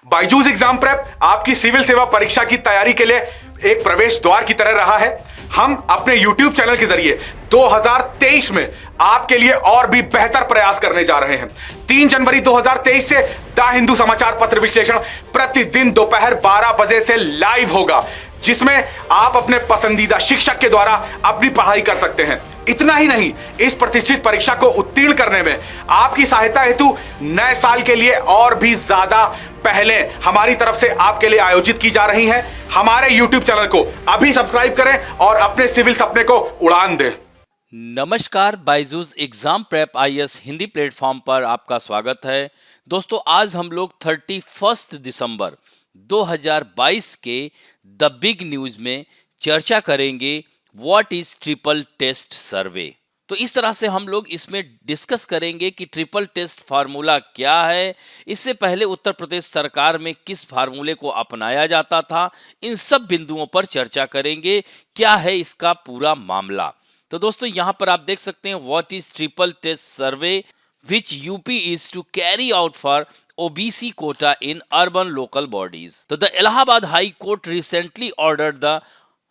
Byju's exam prep आपकी civil सेवा परीक्षा की तैयारी के लिए एक प्रवेश द्वार की तरह रहा है। हम अपने YouTube चैनल के जरिए 2023 में आपके लिए और भी बेहतर प्रयास करने जा रहे हैं। 3 जनवरी 2023 से द हिंदू समाचार पत्र विश्लेषण प्रतिदिन दोपहर 12 बजे से लाइव होगा, जिसमें आप अपने पसंदीदा शिक्षक के द्वारा अपनी पढ़ाई कर सकते हैं। इतना ही नहीं, इस प्रतिष्ठित परीक्षा को उत्तीर्ण करने में आपकी सहायता हेतु नए साल के लिए और भी ज्यादा पहले हमारी तरफ से आपके लिए आयोजित की जा रही हैं। हमारे YouTube चैनल को अभी सब्सक्राइब करें और अपने सिविल सपने को उड़ान दें। नमस्कार, Byju's exam prep IAS Hindi platform पर आपका स्वागत है। दोस्तों, आज हम लोग 31 दिसंबर 2022 के द बिग न्यूज में चर्चा करेंगे व्हाट इज ट्रिपल टेस्ट सर्वे। तो इस तरह से हम लोग इसमें डिस्कस करेंगे कि ट्रिपल टेस्ट फार्मूला क्या है, इससे पहले उत्तर प्रदेश सरकार में किस फार्मूले को अपनाया जाता था, इन सब बिंदुओं पर चर्चा करेंगे। क्या है इसका पूरा मामला। तो दोस्तों, यहाँ पर आप देख सकते हैं what is triple test survey which UP is to carry out for OBC quota in urban local bodies. So the Allahabad High Court recently ordered the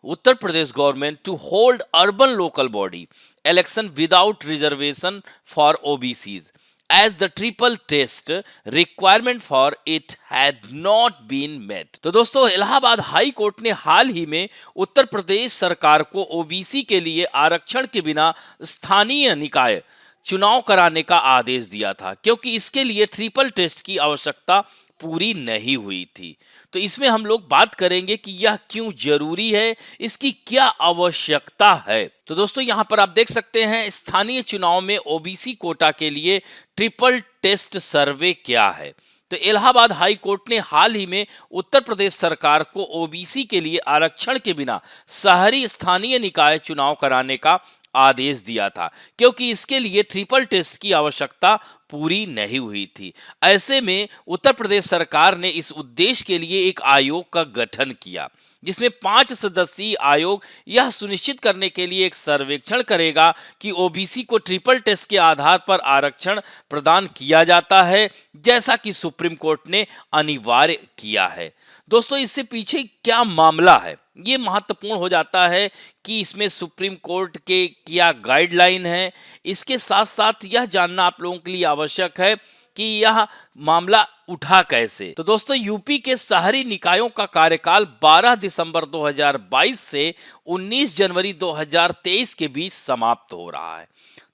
Uttar Pradesh government to hold urban local body election without reservation for OBCs, as the triple test requirement for it had not been met. तो दोस्तों, Allahabad high court ने हाल ही में उत्तर प्रदेश सरकार को OBC के लिए आरक्षण के बिना स्थानीय निकाय चुनाव कराने का आदेश दिया था, क्योंकि इसके लिए ट्रिपल टेस्ट की आवश्यकता पूरी नहीं हुई थी। तो इसमें हम लोग बात करेंगे कि यह क्यों जरूरी है, इसकी क्या आवश्यकता है। तो दोस्तों, यहाँ पर आप देख सकते हैं स्थानीय चुनाव में ओबीसी कोटा के लिए ट्रिपल टेस्ट सर्वे क्या है। तो इलाहाबाद हाई कोर्ट ने हाल ही में उत्तर प्रदेश सरकार को ओबीसी के लिए आरक्षण के बिना शहरी स्थानीय निकाय चुनाव कराने का आदेश दिया था, क्योंकि इसके लिए ट्रिपल टेस्ट की आवश्यकता पूरी नहीं हुई थी। ऐसे में उत्तर प्रदेश सरकार ने इस उद्देश्य के लिए एक आयोग का गठन किया, जिसमें 5 सदस्यीय आयोग यह सुनिश्चित करने के लिए एक सर्वेक्षण करेगा कि ओबीसी को ट्रिपल टेस्ट के आधार पर आरक्षण प्रदान किया जाता है, जैसा कि सुप्रीम कोर्ट ने अनिवार्य किया है। दोस्तों, इससे पीछे क्या मामला है, ये महत्वपूर्ण हो जाता है कि इसमें सुप्रीम कोर्ट के क्या गाइडलाइन है। इसके साथ साथ यह जानना आप लोगों के लिए आवश्यक है कि यह मामला उठा कैसे। तो दोस्तों, यूपी के शहरी निकायों का कार्यकाल 12 दिसंबर 2022 से 19 जनवरी 2023 के बीच समाप्त हो रहा है।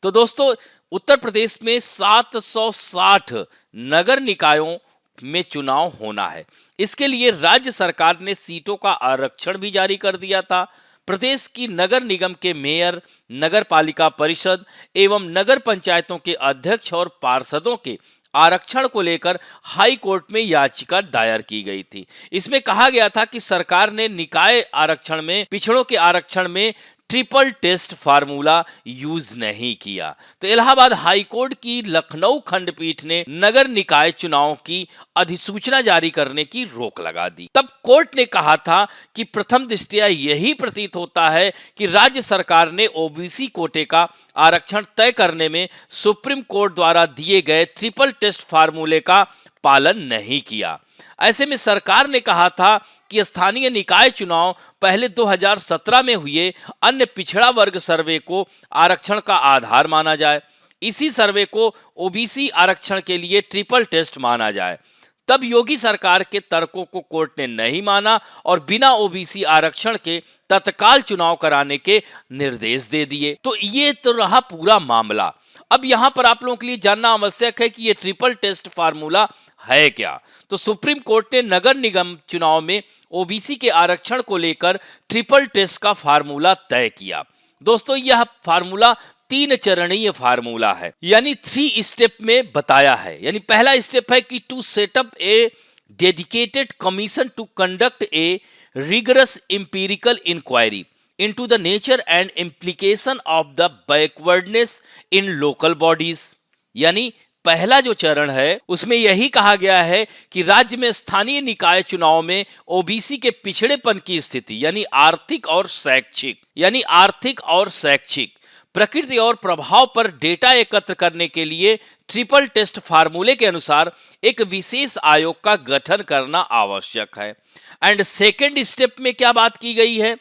तो दोस्तों, उत्तर प्रदेश में 760 नगर निकायों में चुनाव होना है। इसके लिए राज्य सरकार ने सीटों का आरक्षण भी जारी कर दिया था। प्रदेश की नगर निगम के मेयर, नगर पालिका परिषद एवं नगर पंचायतों के अध्यक्ष और पार्षदों के आरक्षण को लेकर हाई कोर्ट में याचिका दायर की गई थी। इसमें कहा गया था कि सरकार ने निकाय आरक्षण में, पिछड़ों के आरक्षण में ट्रिपल टेस्ट फार्मूला यूज नहीं किया। तो इलाहाबाद हाई कोर्ट की लखनऊ खंडपीठ ने नगर निकाय चुनाव की अधिसूचना जारी करने की रोक लगा दी। तब कोर्ट ने कहा था कि प्रथम दृष्टया यही प्रतीत होता है कि राज्य सरकार ने ओबीसी कोटे का आरक्षण तय करने में सुप्रीम कोर्ट द्वारा दिए गए ट्रिपल टेस्ट फार्मूले का पालन नहीं किया। ऐसे में सरकार ने कहा था कि स्थानीय निकाय चुनाव पहले 2017 में हुए अन्य पिछड़ा वर्ग सर्वे को आरक्षण का आधार माना जाए, इसी सर्वे को ओबीसी आरक्षण के लिए ट्रिपल टेस्ट माना जाए। तब योगी सरकार के तर्कों को कोर्ट ने नहीं माना और बिना ओबीसी आरक्षण के तत्काल चुनाव कराने के निर्देश दे दिए। तो ये तो रहा पूरा मामला। अब यहाँ पर आप लोगों के लिए जानना आवश्यक है कि ये ट्रिपल टेस्ट फार्मूला है क्या। तो सुप्रीम कोर्ट ने नगर निगम चुनाव में ओबीसी के आरक्षण को लेकर ट्रिपल टेस्ट का फार्मूला तय किया। दोस्तों, यह फार्मूला 3 चरणीय फार्मूला है, यानी 3 स्टेप में बताया है। यानी पहला स्टेप है कि to set up a dedicated commission to conduct a rigorous empirical inquiry into the nature and implication of the backwardness in local bodies। यानी पहला जो चरण है उसमें यही कहा गया है कि राज्य में स्थानीय निकाय चुनाव में ओबीसी के पिछड़ेपन की स्थिति यानी आर्थिक और शैक्षिक प्रकृति और प्रभाव पर डेटा एकत्र करने के लिए ट्रिपल टेस्ट फार्मूले के अनुसार एक विशेष आयोग का गठन करना आवश्यक है। एंड सेकेंड स्टेप में क्या बात की गई है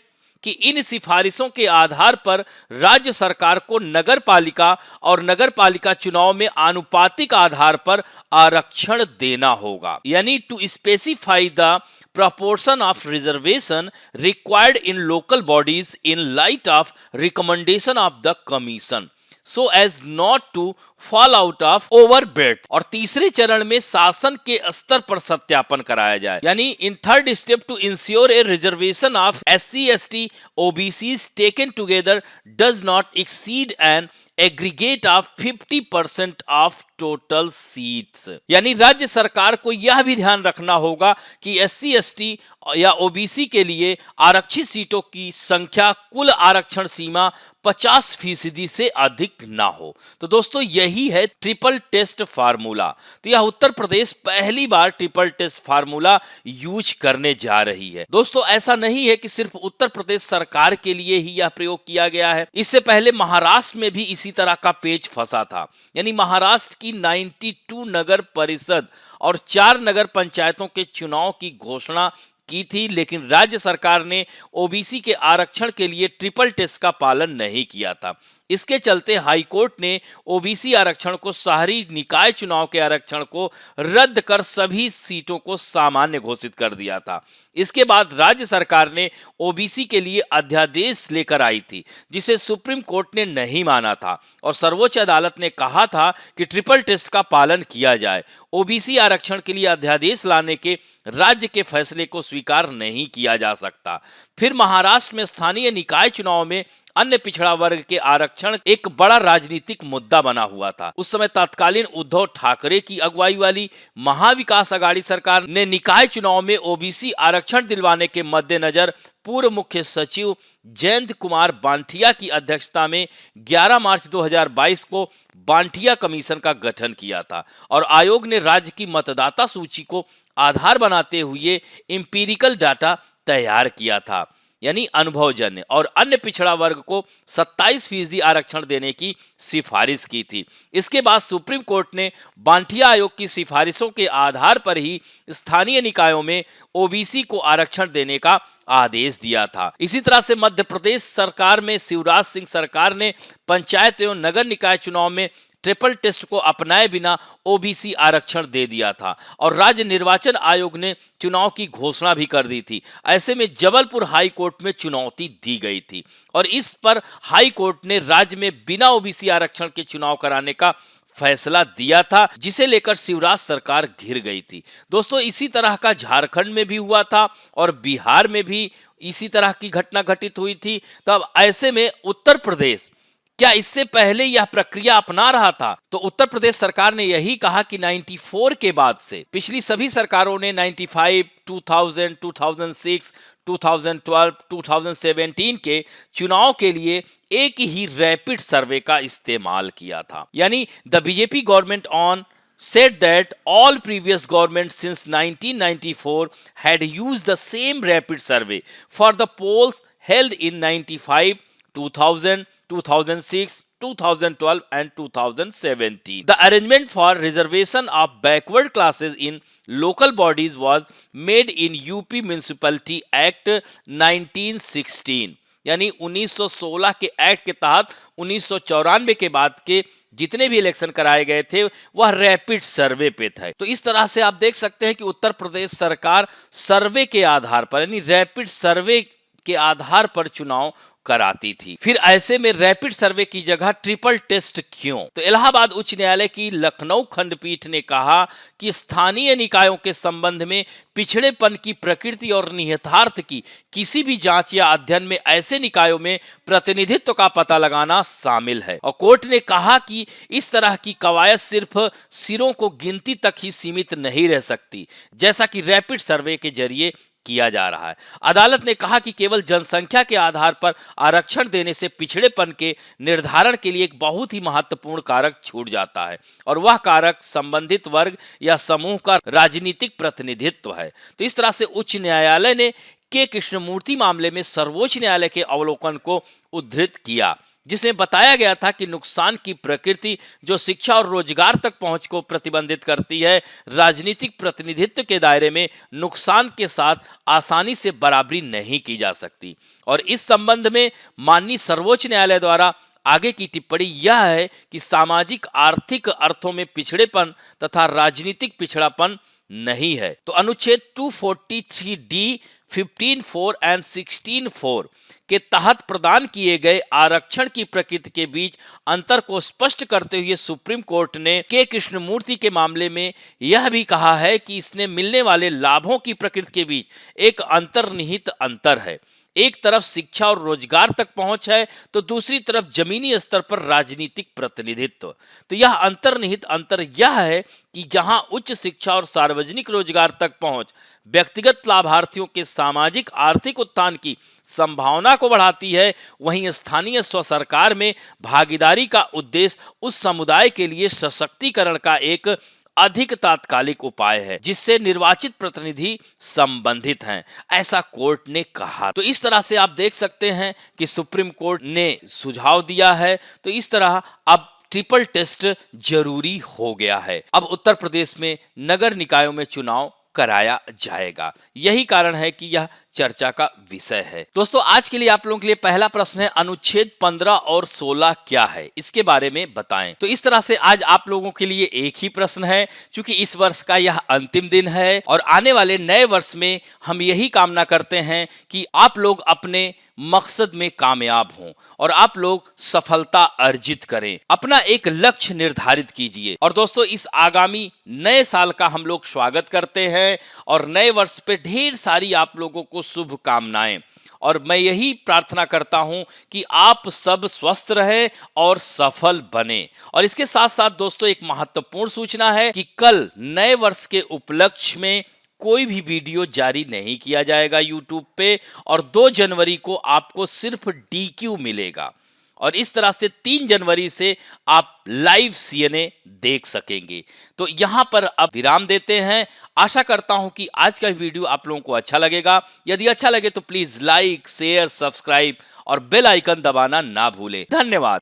कि इन सिफारिशों के आधार पर राज्य सरकार को नगर पालिका और नगर पालिका चुनाव में आनुपातिक आधार पर आरक्षण देना होगा, यानी to specify the proportion of reservation required in local bodies in light of recommendation of the commission so as not to fall out of overbreadth। और तीसरे चरण में शासन के स्तर पर सत्यापन कराया जाए, यानी in third step to ensure a reservation of SC ST OBCs taken together does not exceed an aggregate of 50% of total seats. यानी राज्य सरकार को यह भी ध्यान रखना होगा कि SC ST या OBC के लिए आरक्षित सीटों की संख्या कुल आरक्षण सीमा 50% से अधिक ना हो। तो दोस्तों यही है ट्रिपल टेस्ट फार्मूला। तो यह उत्तर प्रदेश पहली बार ट्रिपल टेस्ट फार्मूला यूज करने जा रही है। दोस्तों ऐसा नहीं है कि सिर्फ उत्तर प्रदेश सरकार के लिए ही यह प्रयोग किया गया है, इससे पहले महाराष्ट्र में भी इसी तरह का पेच फंसा था। यानी महाराष्ट्र की 92 नगर परिषद और 4 नगर पंचायतों के चुनाव की घोषणा की थी, लेकिन राज्य सरकार ने ओबीसी के आरक्षण के लिए ट्रिपल टेस्ट का पालन नहीं किया था। इसके चलते हाई कोर्ट ने ओबीसी आरक्षण को शहरी निकाय चुनाव के आरक्षण को रद्द कर सभी सीटों को सामान्य घोषित कर दिया था। इसके बाद राज्य सरकार ने ओबीसी के लिए अध्यादेश लेकर आई थी, जिसे सुप्रीम कोर्ट ने नहीं माना था और सर्वोच्च अदालत ने कहा था कि ट्रिपल टेस्ट का पालन किया जाए। ओबीसी आरक्षण के लिए अध्यादेश लाने के राज्य के फैसले को स्वीकार नहीं किया जा सकता। फिर महाराष्ट्र में स्थानीय निकाय चुनाव में अन्य पिछड़ा वर्ग के आरक्षण एक बड़ा राजनीतिक मुद्दा बना हुआ था। उस समय तत्कालीन उद्धव ठाकरे की अगुवाई वाली महाविकास अघाड़ी सरकार ने निकाय चुनाव में ओबीसी आरक्षण दिलवाने के मद्देनजर पूर्व मुख्य सचिव जयंत कुमार बांठिया की अध्यक्षता में 11 मार्च 2022 को बांठिया कमीशन का गठन किया था और आयोग ने राज्य की मतदाता सूची को आधार बनाते हुए एम्पिरिकल डाटा तैयार किया था, यानी अनुभवजन्य, और अन्य पिछड़ा वर्ग को 27% आरक्षण देने की सिफारिश की थी। इसके बाद सुप्रीम कोर्ट ने बांठिया आयोग की सिफारिशों के आधार पर ही स्थानीय निकायों में ओबीसी को आरक्षण देने का आदेश दिया था। इसी तरह से मध्य प्रदेश सरकार में शिवराज सिंह सरकार ने पंचायत एवं नगर निकाय चुनाव में ट्रिपल टेस्ट को अपनाए बिना ओबीसी आरक्षण दे दिया था और राज्य निर्वाचन आयोग ने चुनाव की घोषणा भी कर दी थी। ऐसे में जबलपुर हाई कोर्ट में चुनौती दी गई थी और इस पर हाई कोर्ट ने राज्य में बिना ओबीसी आरक्षण के चुनाव कराने का फैसला दिया था, जिसे लेकर शिवराज सरकार घिर गई थी। दोस्तों इसी तरह का झारखंड में भी हुआ था और बिहार में भी इसी तरह की घटना घटित हुई थी। तब ऐसे में उत्तर प्रदेश क्या इससे पहले यह प्रक्रिया अपना रहा था? तो उत्तर प्रदेश सरकार ने यही कहा कि 94 के बाद से पिछली सभी सरकारों ने 95, 2000, 2006, 2012, 2017 के चुनाव के लिए एक ही रैपिड सर्वे का इस्तेमाल किया था। यानी the BJP government on said that all previous governments since 1994 had used the same rapid survey for the polls held in 95, 2000, 2006, 2012 and 2017. The arrangement for reservation of backward classes in local bodies was made in UP Municipality Act 1916. यानी 1916 के act के तहत 1994 के बाद के जितने भी election कराए गए थे वह रैपिड सर्वे पे थे। तो इस तरह से आप देख सकते हैं कि उत्तर प्रदेश सरकार सर्वे के आधार पर यानी रैपिड सर्वे के आधार पर चुनाव कराती थी। फिर ऐसे में रैपिड सर्वे की जगह ट्रिपल टेस्ट क्यों? तो इलाहाबाद उच्च न्यायालय की लखनऊ खंडपीठ ने कहा कि स्थानीय निकायों के संबंध में पिछड़ेपन की प्रकृति और निहितार्थ की किसी भी जांच या अध्ययन में ऐसे निकायों में प्रतिनिधित्व का पता लगाना शामिल है और कोर्ट ने कहा कि इस तरह की कवायद सिर्फ सिरों को गिनती तक ही सीमित नहीं रह सकती, जैसा कि रैपिड सर्वे के जरिए किया जा रहा है। अदालत ने कहा कि केवल जनसंख्या के आधार पर आरक्षण देने से पिछड़ेपन के निर्धारण के लिए एक बहुत ही महत्वपूर्ण कारक छूट जाता है और वह कारक संबंधित वर्ग या समूह का राजनीतिक प्रतिनिधित्व है। तो इस तरह से उच्च न्यायालय ने के कृष्णमूर्ति मामले में सर्वोच्च न्यायालय के अवलोकन को उद्धृत किया। जिसमें बताया गया था कि नुकसान की प्रकृति जो शिक्षा और रोजगार तक पहुंच को प्रतिबंधित करती है, राजनीतिक प्रतिनिधित्व के दायरे में नुकसान के साथ आसानी से बराबरी नहीं की जा सकती। और इस संबंध में माननीय सर्वोच्च न्यायालय द्वारा आगे की टिप्पणी यह है कि सामाजिक आर्थिक अर्थों में पिछड़ेपन तथा राजनीतिक पिछड़ापन नहीं है। तो अनुच्छेद 243D 15(4) एंड 16(4) के तहत प्रदान किए गए आरक्षण की प्रकृति के बीच अंतर को स्पष्ट करते हुए सुप्रीम कोर्ट ने के कृष्णमूर्ति के मामले में यह भी कहा है कि इसने मिलने वाले लाभों की प्रकृति के बीच एक अंतर्निहित अंतर है। एक तरफ शिक्षा और रोजगार तक पहुंच है तो दूसरी तरफ जमीनी स्तर पर राजनीतिक प्रतिनिधित्व। तो यह अंतर्निहित अंतर यह है कि जहां उच्च शिक्षा और सार्वजनिक रोजगार तक पहुंच व्यक्तिगत लाभार्थियों के सामाजिक आर्थिक उत्थान की संभावना को बढ़ाती है, वहीं स्थानीय स्व सरकार में भागीदारी का उद्देश्य उस समुदाय के लिए सशक्तिकरण का एक अधिक तात्कालिक उपाय है जिससे निर्वाचित प्रतिनिधि संबंधित हैं, ऐसा कोर्ट ने कहा। तो इस तरह से आप देख सकते हैं कि सुप्रीम कोर्ट ने सुझाव दिया है। तो इस तरह अब ट्रिपल टेस्ट जरूरी हो गया है। अब उत्तर प्रदेश में नगर निकायों में चुनाव कराया जाएगा, यही कारण है कि यह चर्चा का विषय है। दोस्तों, आज के लिए आप लोगों के लिए पहला प्रश्न है, अनुच्छेद 15 और 16 क्या है, इसके बारे में बताएं। तो इस तरह से आज आप लोगों के लिए एक ही प्रश्न है, क्योंकि इस वर्ष का यह अंतिम दिन है और आने वाले नए वर्ष में हम यही कामना करते हैं कि आप लोग अपने मकसद में कामयाब हों और आप लोग सफलता अर्जित करें। अपना एक लक्ष्य निर्धारित कीजिए। और दोस्तों, इस आगामी नए साल का हम लोग स्वागत करते हैं और नए वर्ष पे ढेर सारी आप लोगों को शुभकामनाएं। और मैं यही प्रार्थना करता हूं कि आप सब स्वस्थ रहें और सफल बने। और इसके साथ साथ दोस्तों, एक महत्वपूर्ण सूचना है कि कल नए वर्ष के उपलक्ष्य में कोई भी वीडियो जारी नहीं किया जाएगा यूट्यूब पे, और 2 जनवरी को आपको सिर्फ DQ मिलेगा। और इस तरह से 3 जनवरी से आप लाइव CNA देख सकेंगे। तो यहां पर अब विराम देते हैं। आशा करता हूं कि आज का वीडियो आप लोगों को अच्छा लगेगा। यदि अच्छा लगे तो प्लीज लाइक, शेयर, सब्सक्राइब और बेल आइकन दबाना ना भूलें। धन्यवाद।